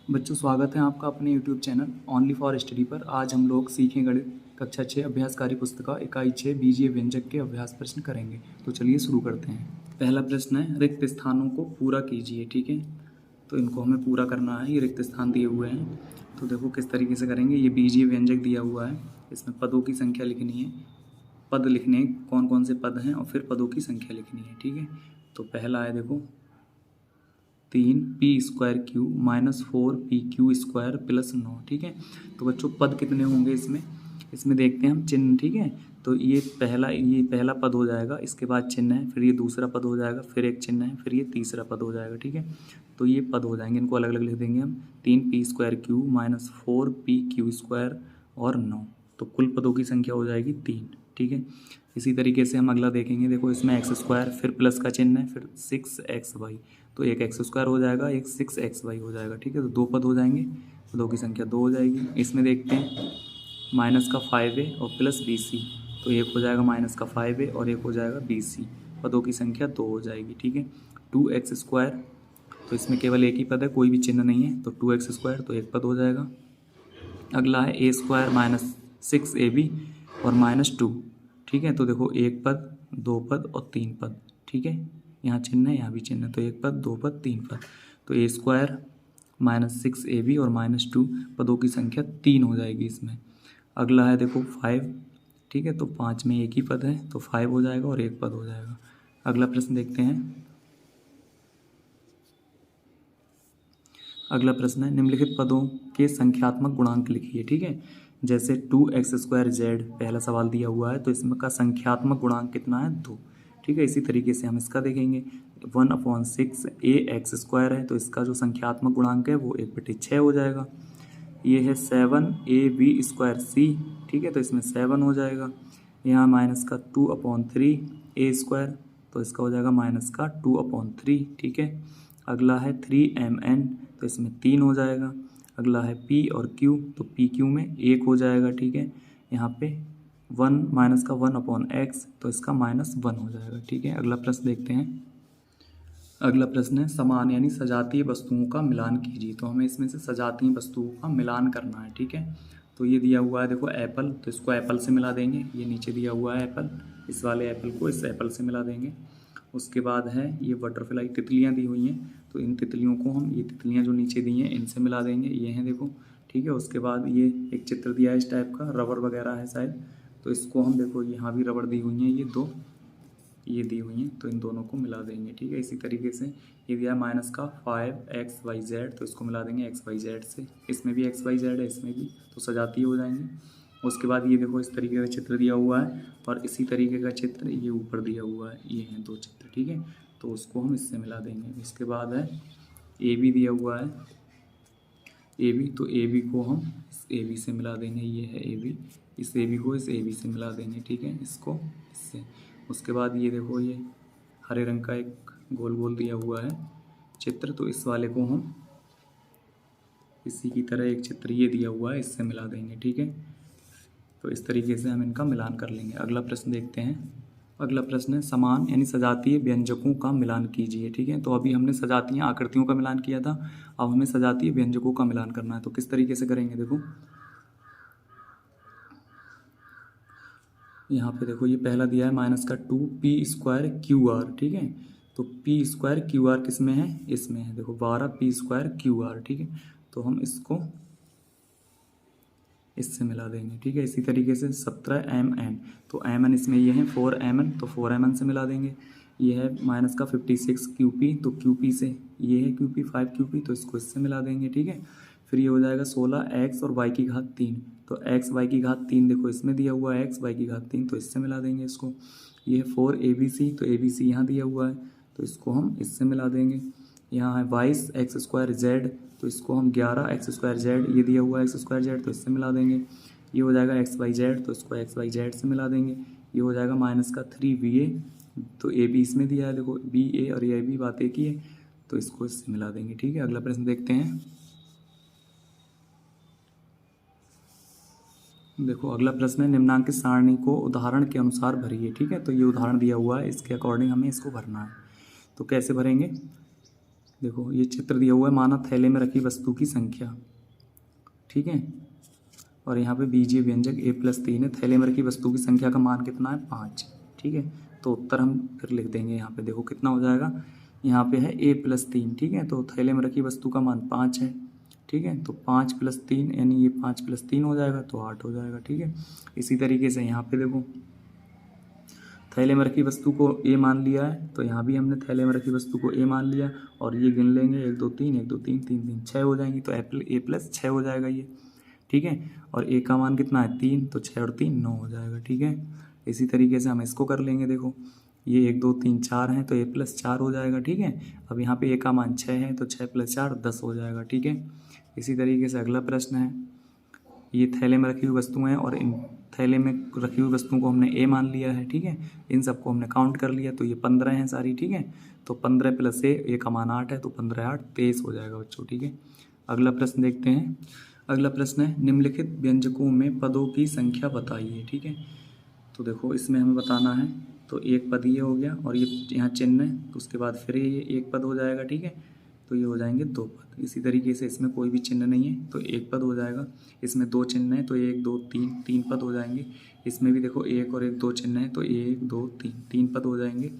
बच्चों, स्वागत है आपका अपने YouTube channel only for study पर। आज हम लोग सीखें गणित कक्षा 6 अभ्यास कार्य पुस्तिका इकाई 6 बीजीय व्यंजक के अभ्यास प्रश्न करेंगे। तो चलिए शुरू करते हैं। पहला प्रश्न है, रिक्त स्थानों को पूरा कीजिए। ठीक है, तो इनको हमें पूरा करना है। ये रिक्त स्थान दिए हुए हैं, तो देखो किस तरीके से करेंगे। ये बीजीय व्यंजक दिया हुआ है, इसमें पदों की संख्या लिखनी है, पद लिखने कौन कौन से पद हैं और फिर पदों की संख्या लिखनी है। ठीक है, तो पहला है देखो 3p² माइनस 4pq² प्लस 9। ठीक है, तो बच्चों पद कितने होंगे इसमें देखते हैं हम चिन्ह। ठीक है, तो ये पहला पद हो जाएगा, इसके बाद चिन्ह है, फिर ये दूसरा पद हो जाएगा, फिर एक चिन्ह है, फिर ये तीसरा पद हो जाएगा। ठीक है, तो ये पद हो जाएंगे, इनको अलग अलग लिख देंगे हम। 3p² माइनस 4pq² और 9, तो कुल पदों की संख्या हो जाएगी 3। ठीक है, इसी तरीके से हम अगला देखेंगे। देखो इसमें x², फिर प्लस का चिन्ह है, फिर 6xy, तो एक x² हो जाएगा, एक 6xy हो जाएगा। ठीक है, तो दो पद हो जाएंगे, पदों की संख्या 2 हो जाएगी। इसमें देखते हैं माइनस का 5a और प्लस bc, तो एक हो जाएगा माइनस का 5a और एक हो जाएगा bc, पदों की संख्या 2 हो जाएगी। ठीक है, 2x², तो इसमें केवल एक ही पद है, कोई भी चिन्ह नहीं है, तो 2x², तो एक पद हो जाएगा। अगला है a² माइनस 6ab और -2। ठीक है, तो देखो एक पद, दो पद और तीन पद। ठीक है, यहाँ चिन्ह है, यहाँ भी चिन्ह है, तो एक पद, दो पद, तीन पद, तो a² माइनस 6ab और -2, पदों की संख्या 3 हो जाएगी इसमें। अगला है देखो 5। ठीक है, तो 5 में एक ही पद है, तो 5 हो जाएगा और एक पद हो जाएगा। अगला प्रश्न देखते हैं। अगला प्रश्न है, निम्नलिखित पदों के संख्यात्मक गुणांक लिखिए। ठीक है, जैसे 2x²z पहला सवाल दिया हुआ है, तो इसमें का संख्यात्मक गुणांक कितना है? 2। ठीक है, इसी तरीके से हम इसका देखेंगे। 1/6 ax² है, तो इसका जो संख्यात्मक गुणांक है वो 1/6 हो जाएगा। ये है 7ab²c। ठीक है, तो इसमें 7 हो जाएगा। यहाँ माइनस का 2/3 a², तो इसका हो जाएगा माइनस का 2/3। ठीक है, अगला है 3mn, तो इसमें 3 हो जाएगा। अगला है p और q, तो pq में 1 हो जाएगा। ठीक है, यहाँ पे 1 माइनस का 1/x, तो इसका -1 हो जाएगा। ठीक है, अगला प्रश्न देखते हैं। अगला प्रश्न है, समान यानी सजातीय वस्तुओं का मिलान कीजिए। तो हमें इसमें से सजातीय वस्तुओं का मिलान करना है। ठीक है, तो ये दिया हुआ है देखो एप्पल, तो इसको एप्पल से मिला देंगे। ये नीचे दिया हुआ है एप्पल, इस वाले एप्पल को इस एप्पल से मिला देंगे। उसके बाद है ये बटरफ्लाई, तितलियाँ दी हुई हैं, तो इन तितलियों को हम, ये तितलियाँ जो नीचे दी हैं इनसे मिला देंगे। ये हैं देखो। ठीक है, उसके बाद ये एक चित्र दिया है इस टाइप का, रबड़ वगैरह है शायद, तो इसको हम देखो यहाँ भी रबड़ दी हुई हैं, ये दो ये दी हुई हैं, तो इन दोनों को मिला देंगे। ठीक है, इसी तरीके से ये दिया है माइनस का 5xyz, तो इसको मिला देंगे xyz से। इसमें भी xyz है, इसमें भी, तो सजाती हो जाएंगे। उसके बाद ये देखो इस तरीके का चित्र दिया हुआ है, और इसी तरीके का चित्र ये ऊपर दिया हुआ है, ये हैं दो चित्र। ठीक है, तो उसको हम इससे मिला देंगे। इसके बाद है ए बी दिया हुआ है, ए बी, तो ए बी को हम इस ए बी से मिला देंगे। ये है ए बी, इस ए बी को इस ए बी से मिला देंगे। ठीक है, इसको इससे। उसके बाद ये देखो ये हरे रंग का एक गोल गोल दिया हुआ है चित्र, तो इस वाले को हम इसी की तरह एक चित्र ये दिया हुआ है, इससे मिला देंगे। ठीक है, तो इस तरीके से हम इनका मिलान कर लेंगे। अगला प्रश्न देखते हैं। अगला प्रश्न है, समान यानी सजातीय व्यंजकों का मिलान कीजिए। ठीक है, तो अभी हमने सजातीय आकृतियों का मिलान किया था, अब हमें सजातीय व्यंजकों का मिलान करना है। तो किस तरीके से करेंगे देखो, यहाँ पे देखो ये पहला दिया है माइनस का 2p²QR। ठीक है, तो p²QR किस में है? इसमें है देखो 12p²QR। ठीक है, तो हम इसको इससे मिला देंगे। ठीक है, इसी तरीके से 17mn, तो mn इसमें ये है 4mn, तो 4mn से मिला देंगे। ये है माइनस का 56qp, तो qp से ये है qp 5qp, तो इसको इससे मिला देंगे। ठीक है, फिर ये हो जाएगा 16x और y की घात 3, तो x y की घात 3 देखो इसमें दिया हुआ है x y की घात 3, तो इससे मिला देंगे इसको। ये है 4abc, तो abc यहाँ दिया हुआ है, तो इसको हम इससे मिला देंगे। यहाँ है 22x²z, तो इसको हम 11x²z, ये दिया हुआ है x²z, तो इससे मिला देंगे। ये हो जाएगा xyz, तो इसको xyz से मिला देंगे। ये हो जाएगा माइनस का 3va, तो ए बी इसमें दिया है देखो, बी ए और ये बी बात एक ही है, तो इसको इससे मिला देंगे। ठीक है, अगला प्रश्न देखते हैं। देखो अगला प्रश्न है, निम्नांकित सारणी को उदाहरण के अनुसार भरिए। ठीक है, तो ये उदाहरण दिया हुआ है, इसके अकॉर्डिंग हमें इसको भरना है। तो कैसे भरेंगे? देखो ये चित्र दिया हुआ है, माना थैले में रखी वस्तु की संख्या, ठीक है, और यहाँ पे बीजीय व्यंजक a+3 है। थैले में रखी वस्तु की संख्या का मान कितना है? 5, ठीक है। तो उत्तर हम फिर लिख देंगे यहाँ पे, देखो कितना हो जाएगा, यहाँ पे है a+3, ठीक है। तो थैले में रखी वस्तु का मान 5 है, ठीक है। तो 5+3 यानी ये 5+3 हो जाएगा, तो 8 हो जाएगा, ठीक है। इसी तरीके से यहाँ पे देखो थैले में रखी वस्तु को a मान लिया है, तो यहाँ भी हमने थैले में रखी वस्तु को a मान लिया, और ये गिन लेंगे 1 2 3 1 2 3 3 3 6 हो जाएंगी, तो a+6 हो जाएगा ये, ठीक है। और a का मान कितना है? 3, तो 6 और 3 9 हो जाएगा, ठीक है। इसी तरीके से हम इसको कर लेंगे, देखो ये 1 2 3 4 हैं, तो a+4 हो जाएगा, ठीक है। अब यहाँ पे a का मान 6 है, तो 6 + 4 10 हो जाएगा, ठीक है। इसी तरीके से अगला प्रश्न है, ये थैले में रखी हुई वस्तुएं हैं, और इन थैले में रखी हुई वस्तुओं को हमने a मान लिया है, ठीक है। इन सबको हमने काउंट कर लिया, तो ये 15 हैं सारी, ठीक है। तो 15 + a का मान 8 है, तो 15 8 23 हो जाएगा बच्चों, ठीक है। अगला प्रश्न देखते हैं। अगला प्रश्न है, निम्नलिखित व्यंजकों में पदों की संख्या बताइए, ठीक है। तो देखो इसमें हमें बताना है, तो एक पद ये हो गया, और ये यहाँ चिन्ह है, तो उसके बाद फिर ये एक पद हो जाएगा, ठीक है। तो ये हो जाएंगे 2 पद। इसी तरीके से इसमें कोई भी चिन्ह नहीं है, तो एक पद हो जाएगा। इसमें 2 चिन्ह है, तो 1 2 3 3 पद हो जाएंगे। इसमें भी देखो 1 और 1 2 चिन्ह है, तो 1 2 3 3 पद हो जाएंगे।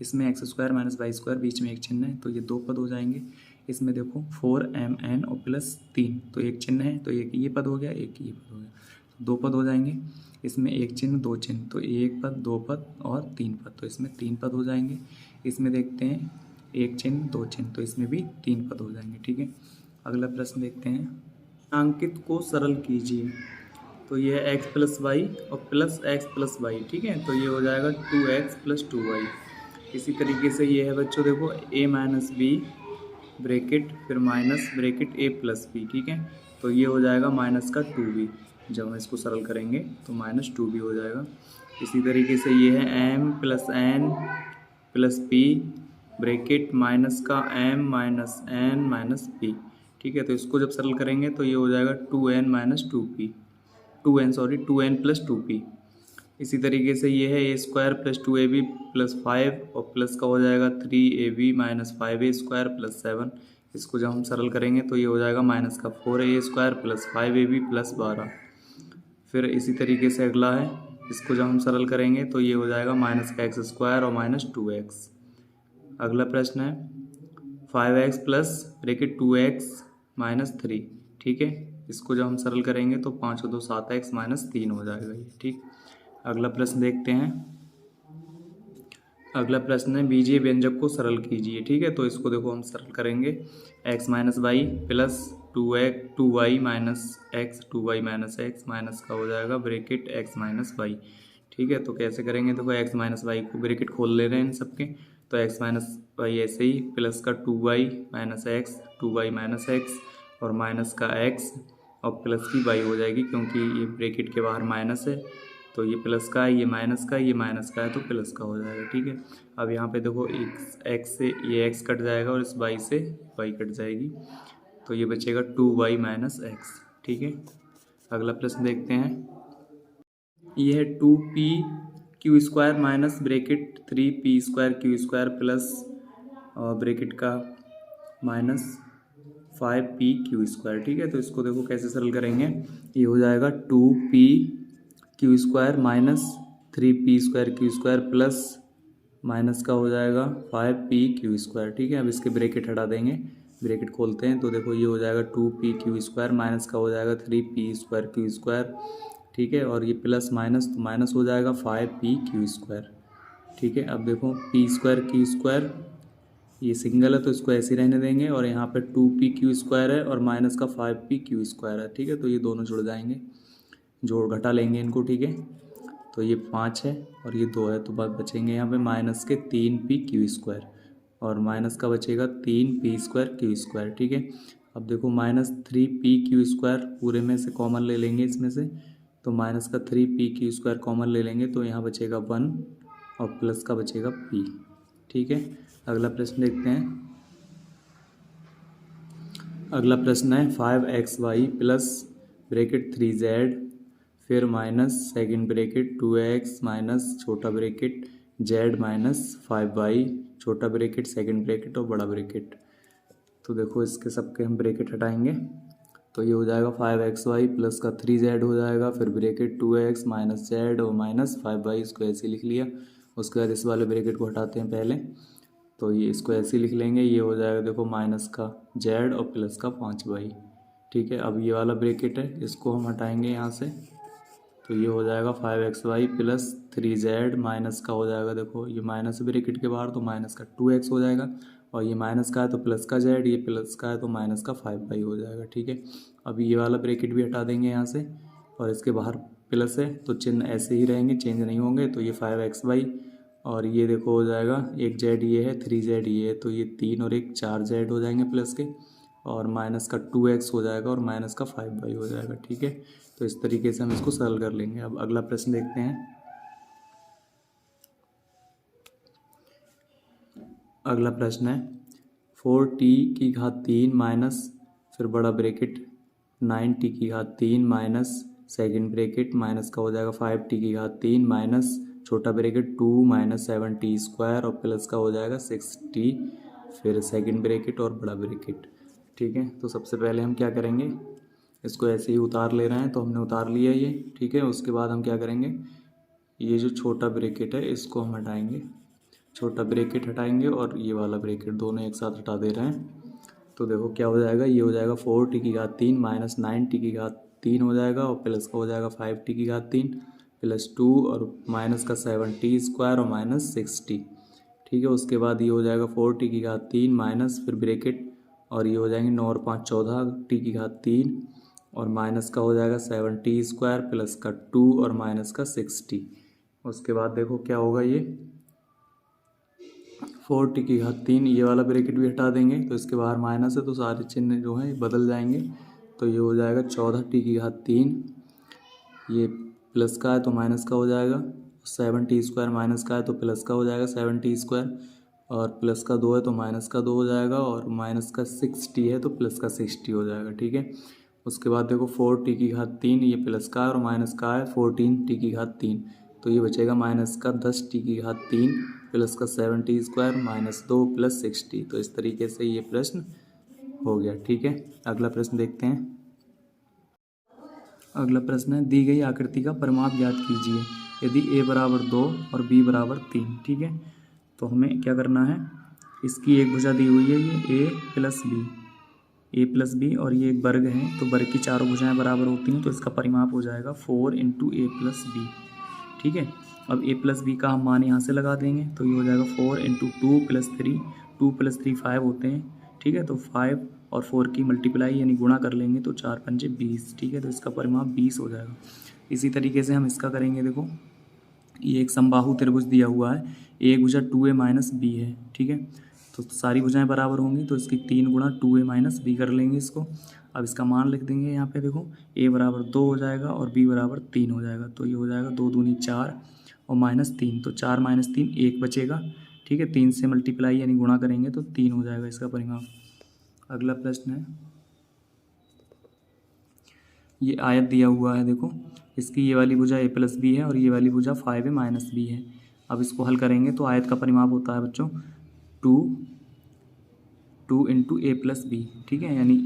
इसमें x² - y² बीच में एक चिन्ह है, तो ये 2 पद हो जाएंगे। इसमें देखो 4mn और +3, तो एक चिन्ह है, तो एक ये पद हो गया, एक ये पद हो गया, तो 2 पद हो जाएंगे। इसमें एक चिन्ह 2 चिन्ह, तो 1 पद 2 पद और 3 पद, तो इसमें 3 पद हो जाएंगे। इसमें देखते हैं एक चिन्ह 2 चिन्ह, तो इसमें भी 3 पद हो जाएंगे, ठीक है। अगला प्रश्न देखते हैं, अंकित को सरल कीजिए। तो ये है x + y और +x + y, ठीक है। तो ये हो जाएगा 2x + 2y। इसी तरीके से ये है बच्चों, देखो a - b ब्रैकेट फिर माइनस ब्रैकेट a + b, ठीक है। तो ये हो जाएगा माइनस का 2b। जब हम इसको सरल करेंगे तो -2b हो जाएगा। इसी तरीके से ये है m + n + p bracket minus का m - n - p, ठीक है। तो इसको जब सरल करेंगे तो ये हो जाएगा 2n - 2p 2n + 2p। इसी तरीके से ये है a² + 2ab + 5 और प्लस का हो जाएगा 3ab - 5a² + 7। इसको जब हम सरल करेंगे तो ये हो जाएगा माइनस का 4a² + 5ab + 12। फिर इसी तरीके से अगला है, इसको जब हम सरल करेंगे तो ये हो जाएगा माइनस का x² और -2x। अगला प्रश्न है 5x + ब्रैकेट 2x - 3, ठीक है। इसको जब हम सरल करेंगे तो 5 और 2 7x - 3 हो जाएगा ये, ठीक। अगला प्रश्न देखते हैं। अगला प्रश्न है, बीजीय व्यंजक को सरल कीजिए, ठीक है। तो इसको देखो हम सरल करेंगे, x - y + 2y - x 2y - x minus का हो जाएगा ब्रैकेट x - y, ठीक है। तो कैसे करेंगे, देखो x - y को ब्रैकेट खोल ले रहे हैं इन सबके, तो x - y ऐसे ही, प्लस का 2y - x 2y - x और माइनस का x और प्लस की y हो जाएगी, क्योंकि ये ब्रैकेट के बाहर माइनस है, तो ये प्लस का है, ये माइनस का है, ये माइनस का है, तो प्लस का हो जाएगा, ठीक है। अब यहाँ पे देखो x से ये x कट जाएगा और इस y से y कट जाएगी, तो ये बचेगा 2y - x, ठीक है। अगला प्रश्न देखते हैं, ये है 2pq² minus bracket 3p² plus bracket का -5pq², ठीक है। तो इसको देखो कैसे सरल करेंगे, ये हो जाएगा 2pq² minus 3p² plus minus का हो जाएगा 5pq², ठीक है। अब इसके ब्रैकेट हटा देंगे, ब्रैकेट खोलते हैं तो देखो ये हो जाएगा 2pq² माइनस का हो जाएगा 3p²q², ठीक है। और ये प्लस माइनस तो माइनस हो जाएगा 5pq², ठीक है। अब देखो p²q² ये सिंगल है तो इसको ऐसे रहने देंगे, और यहाँ पे 2pq² है और माइनस का 5pq² है, ठीक है। तो ये दोनों जुड़ जाएंगे, जोड़ घटा लेंगे इनको, ठीक है। तो ये 5 है और ये 2 है, तो बाद बचेंगे यहाँ पे माइनस के 3pq² और माइनस का बचेगा 3p²q², ठीक है। अब देखो -3pq² पूरे में से कॉमन ले लेंगे इसमें से, तो माइनस का 3pq² कॉमन ले लेंगे, तो यहाँ बचेगा 1 और प्लस का बचेगा p, ठीक है। अगला प्रश्न देखते हैं। अगला प्रश्न है 5xy प्लस ब्रैकेट 3z फिर minus second bracket 2x minus छोटा ब्रैकेट z - 5y छोटा ब्रैकेट सेकेंड ब्रैकेट और बड़ा ब्रैकेट, तो देखो इसके सबके हम ब्रैकेट हटाएंगे, तो ये हो जाएगा 5xy प्लस का 3z हो जाएगा, फिर ब्रैकेट 2x माइनस z और माइनस 5y, इसको ऐसे लिख लिया। उसके बाद इस वाले ब्रैकेट को हटाते हैं पहले, तो ये इसको ऐसे लिख लेंगे, ये हो जाएगा देखो माइनस का z और प्लस का 5y। ठीक है, अब ये वाला ब्रैकेट है, इसको हम हटाएंगे यहाँ से, तो ये हो जाएगा 5xy प्लस 3z माइनस का हो जाएगा, देखो ये माइनस ब्रैकेट के बाहर तो माइनस का 2x हो जाएगा, और ये माइनस का है तो प्लस का z, ये प्लस का है तो माइनस का 5y हो जाएगा। ठीक है, अब ये वाला ब्रैकेट भी हटा देंगे यहाँ से, और इसके बाहर प्लस है तो चिन्ह ऐसे ही रहेंगे, चेंज नहीं होंगे। तो ये 5xy और ये देखो हो जाएगा एक z ये है, 3z ये है, तो ये 3 और 1 4z हो जाएंगे प्लस के, और माइनस का 2x हो जाएगा और माइनस का 5y हो जाएगा। ठीक है, तो इस तरीके से हम इसको सरल कर लेंगे। अब अगला प्रश्न देखते हैं। अगला प्रश्न है 4t³ माइनस, फिर बड़ा bracket 9t³ minus second bracket minus का हो जाएगा 5t³ माइनस छोटा ब्रैकेट 2 माइनस 7t² और प्लस का हो जाएगा 6t, फिर सेकेंड ब्रैकेट और बड़ा ब्रैकेट। ठीक है, तो सबसे पहले हम क्या करेंगे, इसको ऐसे ही उतार ले रहे हैं, तो हमने उतार लिया ये। ठीक है, उसके बाद हम क्या करेंगे, ये जो छोटा ब्रैकेट है इसको हम हटाएंगे, छोटा ब्रैकेट हटाएंगे और ये वाला ब्रैकेट दोनों एक साथ हटा दे रहे हैं। तो देखो क्या हो जाएगा, ये हो जाएगा 4t³ माइनस 9t³ हो जाएगा, और प्लस का हो जाएगा 5t³ प्लस 2 और माइनस का 7t² और माइनस 6t। ठीक है, उसके बाद ये हो जाएगा 4t³ माइनस फिर ब्रैकेट, और ये हो जाएंगे 9 और 5 14t³ और माइनस का हो जाएगा 7t² प्लस का 2 और माइनस का 6t। उसके बाद देखो क्या होगा, ये 4t³ ये वाला ब्रैकेट भी हटा देंगे, तो इसके बाहर माइनस है तो सारे चिन्ह जो हैं बदल जाएंगे। तो ये हो जाएगा 14t³, ये प्लस का है तो माइनस का हो जाएगा, 7t² माइनस का है तो प्लस का हो जाएगा 7t², और प्लस का 2 है तो माइनस का 2 हो जाएगा, और माइनस का 6t है तो प्लस का 6t हो जाएगा। ठीक है, उसके बाद देखो 4t³ ये प्लस का है और माइनस का है 14t³, तो ये बचेगा माइनस का 10t³ प्लस का 7t² माइनस 2 प्लस 6t। तो इस तरीके से ये प्रश्न हो गया। ठीक है, अगला प्रश्न देखते हैं। अगला प्रश्न है, दी गई आकृति का परिमाप ज्ञात कीजिए यदि a बराबर 2 और b बराबर 3। ठीक है, तो हमें क्या करना है, इसकी एक भुजा दी हुई है ये a प्लस b और ये एक वर्ग है, तो वर्ग की चारों भुजाएं बराबर होती हैं, तो इसका परिमाप हो जाएगा 4 × a प्लस b। ठीक है, अब a प्लस बी का हम मान यहाँ से लगा देंगे, तो ये हो जाएगा 4 × 2 + 3, 2 + 3 5 होते हैं। ठीक है, तो 5 और 4 की मल्टीप्लाई यानी गुणा कर लेंगे तो 4 × 5 = 20। ठीक है, तो इसका परिमाप 20 हो जाएगा। इसी तरीके से हम इसका करेंगे, देखो ये एक समबाहु त्रिभुज दिया हुआ है, एक भुजा 2a - b है। ठीक है, तो सारी भुजाएं बराबर होंगी, तो इसकी 3 × 2a - b कर लेंगे इसको। अब इसका मान लिख देंगे यहाँ पे, देखो a बराबर 2 हो जाएगा और b बराबर 3 हो जाएगा, तो ये हो जाएगा 2 दूनी 4 और -3, तो 4 - 3 1 बचेगा। ठीक है, 3 से मल्टीप्लाई यानी गुणा करेंगे तो 3 हो जाएगा इसका परिमाप। अगला प्रश्न है, ये आयत दिया हुआ है, देखो इसकी ये वाली भुजा a + b है और ये वाली भुजा 5a - b है। अब इसको हल करेंगे तो आयत का परिमाप होता है बच्चों 2 × a + b। ठीक है, यानी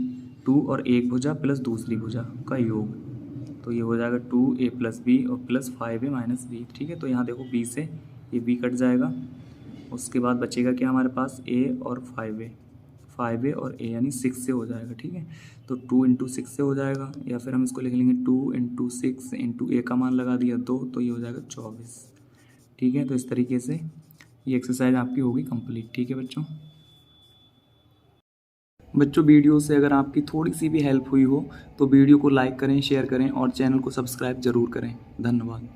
2 और एक भुजा प्लस दूसरी भुजा का योग, तो ये हो जाएगा 2a + b और प्लस 5a - b। ठीक है, तो यहाँ देखो b से ये b कट जाएगा, उसके बाद बचेगा क्या हमारे पास a और 5a और a यानी 6 से हो जाएगा। ठीक है, तो 2 × 6 से हो जाएगा, या फिर हम इसको लिख लेंगे 2 × 6 × a का मान लगा दिया 2, तो ये हो जाएगा 24। ठीक है, तो इस तरीके से ये एक्सरसाइज आपकी होगी कंप्लीट। ठीक है बच्चों वीडियो से अगर आपकी थोड़ी सी भी हेल्प हुई हो तो वीडियो को लाइक करें, शेयर करें और चैनल को सब्सक्राइब ज़रूर करें। धन्यवाद।